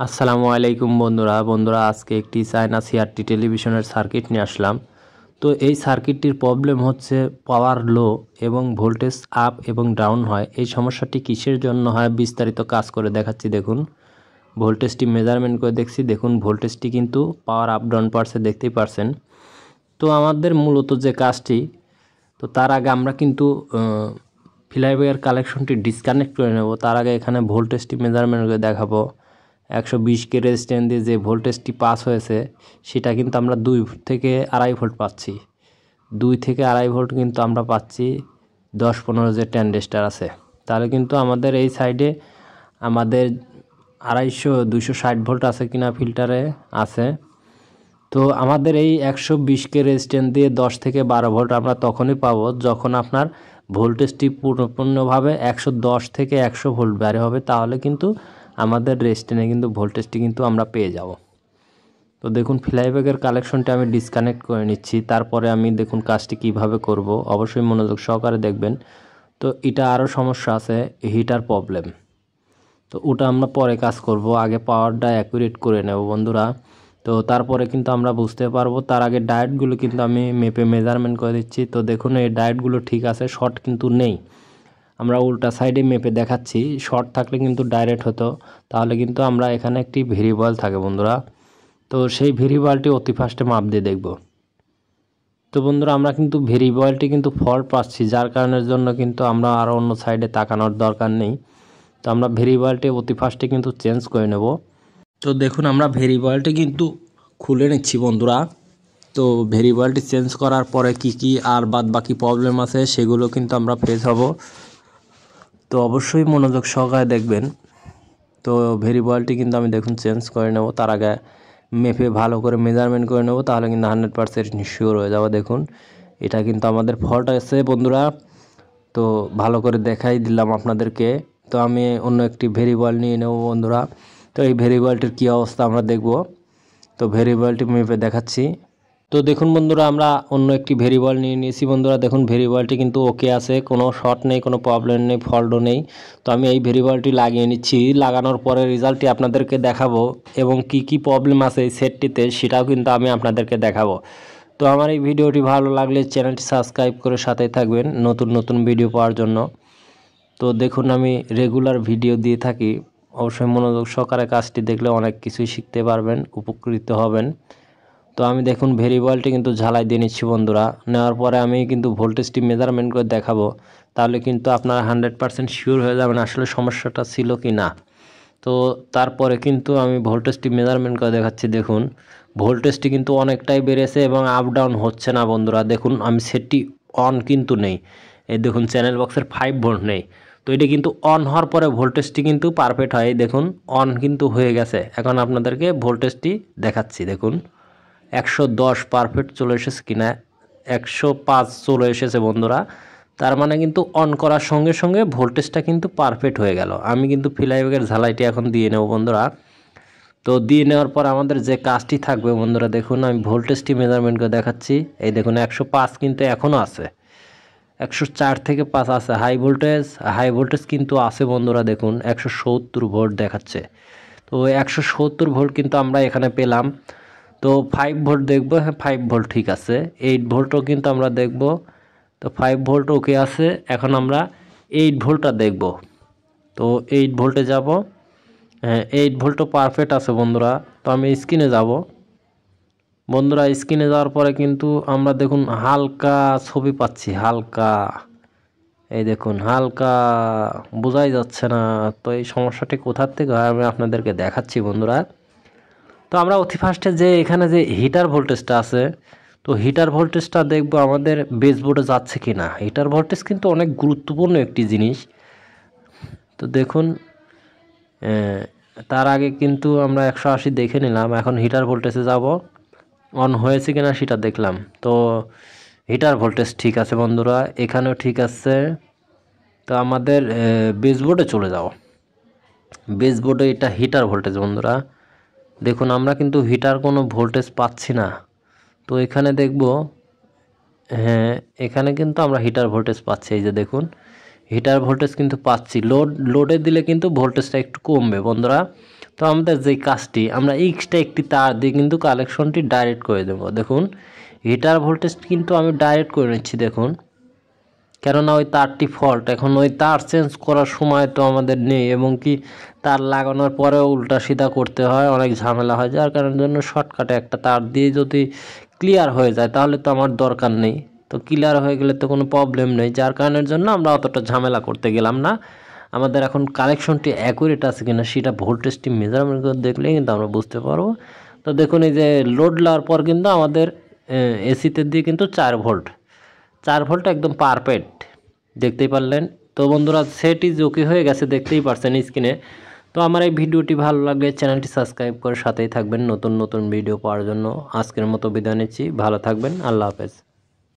আসসালামু আলাইকুম বন্ধুরা আজকে একটি চায়না সিআরটি টেলিভিশনের সার্কিট নিয়ে আসলাম। তো এই সার্কিটটির প্রবলেম হচ্ছে পাওয়ার লো এবং ভোল্টেজ আপ এবং ডাউন হয়। এই সমস্যাটি কিসের জন্য হয় বিস্তারিত কাজ করে দেখাচ্ছি। দেখুন ভোল্টেজটি মেজারমেন্ট করে দেখছি, দেখুন ভোল্টেজটি কিন্তু পাওয়ার আপ ডাউন পারছে, দেখতেই পারছেন। তো আমাদের মূলত যে কাজটি, তো তার আগে আমরা কিন্তু ফ্লাইওয়্যার কালেকশনটি ডিসকানেক্ট করে নেব। তার আগে এখানে ভোল্টেজটি মেজারমেন্ট করে দেখাবো। 120 কে রেজিস্ট্যান্স দিয়ে যে ভোল্টেজটি পাস হয়েছে সেটা কিন্তু আমরা 2 থেকে আড়াই ভোল্ট পাচ্ছি। 2 থেকে আড়াই ভোল্ট কিন্তু আমরা পাচ্ছি 10-15 যে ট্রানজিস্টর আছে। তাহলে কিন্তু আমাদের এই সাইডে আমাদের 260 ভোল্ট আছে কিনা ফিল্টারে আছে। তো আমাদের এই 120 কে রেজিস্ট্যান্স দিয়ে 10 থেকে 12 ভোল্ট আমরা তখনই পাবো যখন আপনার ভোল্টেজটি পূর্ণভাবে 110 থেকে 100 ভোল্ট বের হবে। তাহলে কিন্তু আমাদের রেজিস্ট্যান্সে কিন্তু ভোল্টেজটি কিন্তু আমরা পেয়ে যাব। তো দেখুন ফ্লাইব্যাকের কালেকশনটা আমি ডিসকানেক্ট করে নিচ্ছি। তারপরে আমি দেখুন কাজটি কিভাবে করব, অবশ্যই মনোযোগ সহকারে দেখবেন। তো এটা আরও সমস্যা আছে, হিটার প্রবলেম। তো ওটা আমরা পরে কাজ করব, আগে পাওয়ারটা অ্যাকুরেট করে নেব বন্ধুরা। তো তারপরে কিন্তু আমরা বুঝতে পারবো। তার আগে ডায়েটগুলো কিন্তু আমি মেপে মেজারমেন্ট করে দিচ্ছি। তো দেখুন এই ডায়েটগুলো ঠিক আছে, শর্ট কিন্তু নেই। আমরা উল্টা সাইডে মেপে দেখাচ্ছি, শর্ট থাকলে কিন্তু ডাইরেক্ট হতো। তাহলে কিন্তু আমরা এখানে একটি ভেরিয়েবল থাকে বন্ধুরা, তো সেই ভেরিয়েবলটি অতি ফাস্টে মাপ দিয়ে দেখব। তো বন্ধুরা আমরা কিন্তু ভেরিয়েবলটি কিন্তু ফল্ট পাচ্ছি, যার কারণের জন্য কিন্তু আমরা আর অন্য সাইডে তাকানোর দরকার নেই। তো আমরা ভেরিয়েবলটি অতি ফাস্টে কিন্তু চেঞ্জ করে নেব। তো দেখুন আমরা ভেরিয়েবলটি কিন্তু খুলে নিচ্ছি বন্ধুরা। তো ভেরিয়েবলটি চেঞ্জ করার পরে কি আর বাদ বাকি প্রবলেম আছে সেগুলো কিন্তু আমরা ফেস হব। তো অবশ্যই মনোযোগ সহকারে দেখবেন। তো ভেরিয়েবলটি কিন্তু আমি দেখুন চেঞ্জ করে নেব, তার আগে মেপে ভালো করে মেজারমেন্ট করে নেব, তাহলে কিন্তু 100% শিওর হয়ে যাবে। দেখুন এটা কিন্তু আমাদের ফল্ট আছে বন্ধুরা। তো ভালো করে দেখাই দিলাম আপনাদেরকে। তো আমি অন্য একটি ভেরিয়েবল নিয়ে নেব বন্ধুরা। তো এই ভেরিয়েবলটির কী অবস্থা আমরা দেখব। তো ভেরিয়েবলটি মেপে দেখাচ্ছি। তো দেখুন বন্ধুরা আমরা অন্য একটি ভেরিয়েবল নিয়ে নিয়েছি বন্ধুরা। দেখুন ভেরিয়েবলটি কিন্তু ওকে আছে, কোনো শর্ট নেই, কোনো প্রবলেম নেই, ফল্টও নেই। তো আমি এই ভেরিয়েবলটি লাগিয়ে নিচ্ছি, লাগানোর পরে রেজাল্টটি আপনাদেরকে দেখাবো এবং কি প্রবলেম আছে এই সেটটিতে সেটাও কিন্তু আমি আপনাদেরকে দেখাবো। তো আমার এই ভিডিওটি ভালো লাগলে চ্যানেলটি সাবস্ক্রাইব করে সাথেই থাকবেন নতুন ভিডিও পাওয়ার জন্য। তো দেখুন আমি রেগুলার ভিডিও দিয়ে থাকি, অবশ্যই মনোযোগ সহকারে কাজটি দেখলে অনেক কিছুই শিখতে পারবেন, উপকৃত হবেন। তো আমি দেখুন ভেরিয়েবলটি কিন্তু ঝালাই দিয়ে নিচ্ছি বন্ধুরা। নেওয়ার পরে আমি কিন্তু ভোল্টেজটি মেজারমেন্ট করে দেখাবো, তাহলে কিন্তু আপনারা 100% শিওর হয়ে যাবেন আসলে সমস্যাটা ছিল কি না। তো তারপরে কিন্তু আমি ভোল্টেজটি মেজারমেন্ট করে দেখাচ্ছি। দেখুন ভোল্টেজটি কিন্তু অনেকটাই বেড়েছে এবং আপ ডাউন হচ্ছে না বন্ধুরা। দেখুন আমি সেটটি অন কিন্তু নেই, এই দেখুন চ্যানেল বক্সের 5 ভোল্ট নেই। তো এটা কিন্তু অন হওয়ার পরে ভোল্টেজটি কিন্তু পারফেক্ট হয়। দেখুন অন কিন্তু হয়ে গেছে। এখন আপনাদেরকে ভোল্টেজটি দেখাচ্ছি। দেখুন 110 পারফেক্ট চলে এসেছে কিনা, 105 চলে এসেছে বন্ধুরা। তার মানে কিন্তু অন করার সঙ্গে সঙ্গে ভোল্টেজটা কিন্তু পারফেক্ট হয়ে গেল। আমি কিন্তু ফ্লাইব্যাকের ঝালাইটি এখন দিয়ে নেব বন্ধুরা। তো দিয়ে নেওয়ার পর আমাদের যে কাজটি থাকবে বন্ধুরা, দেখুন আমি ভোল্টেজটি মেজারমেন্ট করে দেখাচ্ছি। এই দেখুন 105 কিন্তু এখনও আছে, 104 থেকে 5 আছে। হাই ভোল্টেজ কিন্তু আছে বন্ধুরা। দেখুন 170 ভোল্ট দেখাচ্ছে। তো 170 ভোল্ট কিন্তু আমরা এখানে পেলাম। তো 5 ভোল্ট দেখবো, হ্যাঁ 5 ভোল্ট ঠিক আছে। 8 ভোল্টও কিন্তু আমরা দেখব। তো 5 ভোল্ট ওকে আছে। এখন আমরা 8 ভোল্টটা দেখব। তো 8 ভোল্টে যাব, হ্যাঁ 8 ভোল্টও পারফেক্ট আছে বন্ধুরা। তো আমি স্ক্রিনে যাব বন্ধুরা। স্ক্রিনে যাওয়ার পরে কিন্তু আমরা দেখুন হালকা ছবি পাচ্ছি, হালকা, এই দেখুন হালকা বোঝাই যাচ্ছে না। তো এই সমস্যাটি কোথার থেকে হয় আমি আপনাদেরকে দেখাচ্ছি বন্ধুরা। তো আমরা অতি ফার্স্টে যে এখানে যে হিটার ভোল্টেজটা আছে, তো হিটার ভোল্টেজটা দেখব আমাদের বেসবোর্ডে যাচ্ছে কি না। হিটার ভোল্টেজ কিন্তু অনেক গুরুত্বপূর্ণ একটি জিনিস। তো দেখুন তার আগে কিন্তু আমরা 180 দেখে নিলাম, এখন হিটার ভোল্টেজে যাব, অন হয়েছে কিনা সেটা দেখলাম। তো হিটার ভোল্টেজ ঠিক আছে বন্ধুরা, এখানেও ঠিক আছে। তো আমাদের বেসবোর্ডে চলে যাও। বেসবোর্ডে এটা হিটার ভোল্টেজ বন্ধুরা। দেখুন আমরা কিন্তু হিটার কোনো ভোল্টেজ পাচ্ছি না। তো এখানে দেখব, হ্যাঁ এখানে কিন্তু আমরা হিটার ভোল্টেজ পাচ্ছি। এই যে দেখুন হিটার ভোল্টেজ কিন্তু পাচ্ছি। লোডে দিলে কিন্তু ভোল্টেজটা একটু কমবে বন্ধুরা। তো তো আমাদের যে কাজটি আমরা এক্সট্রা একটি তার দিয়ে কিন্তু কালেকশনটি ডাইরেক্ট করে দেবো। দেখুন হিটার ভোল্টেজ কিন্তু আমি ডাইরেক্ট করে নিচ্ছি দেখুন, কেননা ওই তারটি ফল্ট। এখন ওই তার চেঞ্জ করার সময় তো আমাদের নেই, এবং কি তার লাগানোর পরেও উল্টা সিধা করতে হয়, অনেক ঝামেলা হয়। যার কারণের জন্য শর্টকাটে একটা তার দিয়ে যদি ক্লিয়ার হয়ে যায় তাহলে তো আমার দরকার নেই, তো ক্লিয়ার হয়ে গেলে তো কোনো প্রবলেম নেই। যার কারণের জন্য আমরা অতটা ঝামেলা করতে গেলাম না। আমাদের এখন কালেকশনটি অ্যাকুরেট আছে কিনা সেটা ভোল্টেজটি মেজারমেন্ট করে দেখলেই কিন্তু আমরা বুঝতে পারবো। তো দেখুন এই যে লোড লওয়ার পর কিন্তু আমাদের এসিতে দিয়ে কিন্তু 4 ভোল্ট একদম পারফেক্ট দেখতেই পারলেন। তো বন্ধুরা সেট ইজ ওকে হয়ে গেছে, দেখতেই পারছেন স্ক্রিনে। তো আমার এই ভিডিওটি ভালো লাগলে চ্যানেলটি সাবস্ক্রাইব করে সাথেই থাকবেন নতুন নতুন ভিডিও পাওয়ার জন্য। আজকের মতো বিদায় নিচ্ছি, ভালো থাকবেন, আল্লাহ হাফেজ।